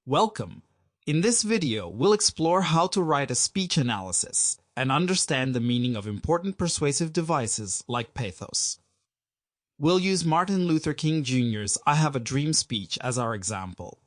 Welcome! In this video, we'll explore how to write a speech analysis and understand the meaning of important persuasive devices like pathos. We'll use Martin Luther King Jr.'s "I Have a Dream" speech as our example.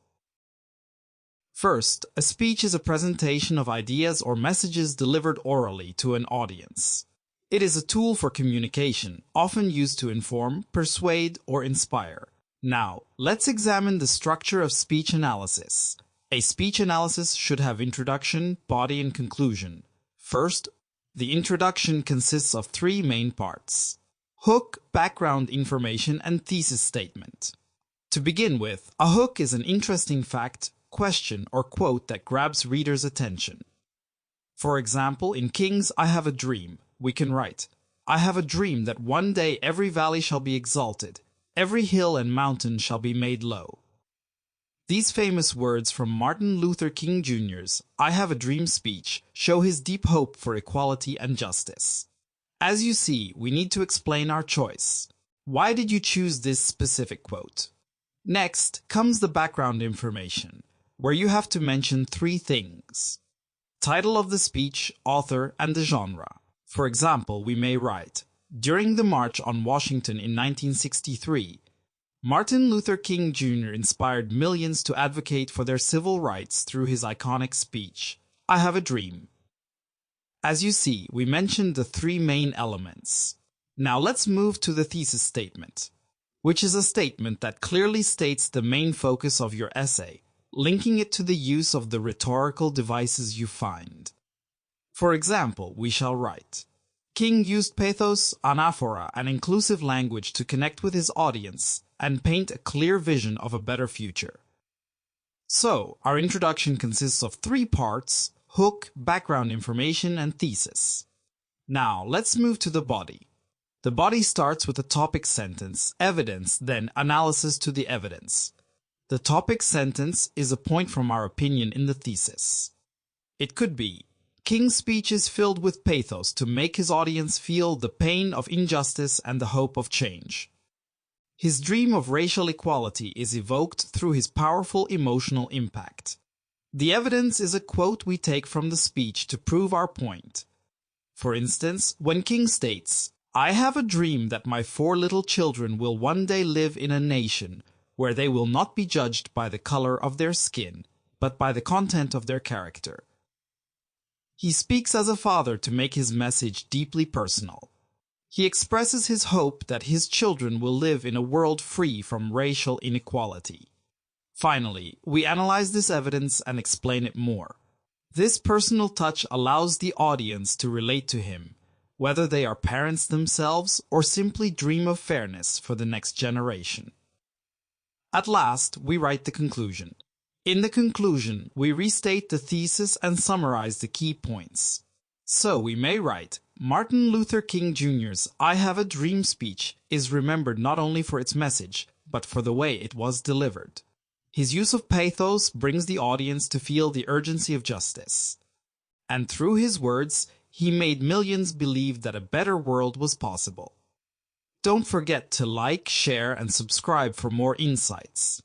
First, a speech is a presentation of ideas or messages delivered orally to an audience. It is a tool for communication, often used to inform, persuade, or inspire. Now, let's examine the structure of speech analysis. A speech analysis should have introduction, body, and conclusion. First, the introduction consists of three main parts: hook, background information, and thesis statement. To begin with, a hook is an interesting fact, question, or quote that grabs readers' attention. For example, in King's "I Have a Dream," we can write, "I have a dream that one day every valley shall be exalted, every hill and mountain shall be made low." These famous words from Martin Luther King Jr.'s "I Have a Dream" speech show his deep hope for equality and justice. As you see, we need to explain our choice. Why did you choose this specific quote? Next comes the background information, where you have to mention three things: title of the speech, author, and the genre. For example, we may write, "During the March on Washington in 1963, Martin Luther King Jr. inspired millions to advocate for their civil rights through his iconic speech, 'I Have a Dream.'" As you see, we mentioned the three main elements. Now let's move to the thesis statement, which is a statement that clearly states the main focus of your essay, linking it to the use of the rhetorical devices you find. For example, we shall write, "King used pathos, anaphora, and inclusive language to connect with his audience and paint a clear vision of a better future." So, our introduction consists of three parts: hook, background information, and thesis. Now, let's move to the body. The body starts with a topic sentence, evidence, then analysis to the evidence. The topic sentence is a point from our opinion in the thesis. It could be, "King's speech is filled with pathos to make his audience feel the pain of injustice and the hope of change. His dream of racial equality is evoked through his powerful emotional impact." The evidence is a quote we take from the speech to prove our point. For instance, when King states, "I have a dream that my 4 little children will one day live in a nation where they will not be judged by the color of their skin, but by the content of their character." He speaks as a father to make his message deeply personal. He expresses his hope that his children will live in a world free from racial inequality. Finally, we analyze this evidence and explain it more. This personal touch allows the audience to relate to him, whether they are parents themselves or simply dream of fairness for the next generation. At last, we write the conclusion. In the conclusion, we restate the thesis and summarize the key points. So we may write, Martin Luther King Jr.'s "I Have a Dream" speech is remembered not only for its message, but for the way it was delivered. His use of pathos brings the audience to feel the urgency of justice. And through his words, he made millions believe that a better world was possible. Don't forget to like, share, and subscribe for more insights.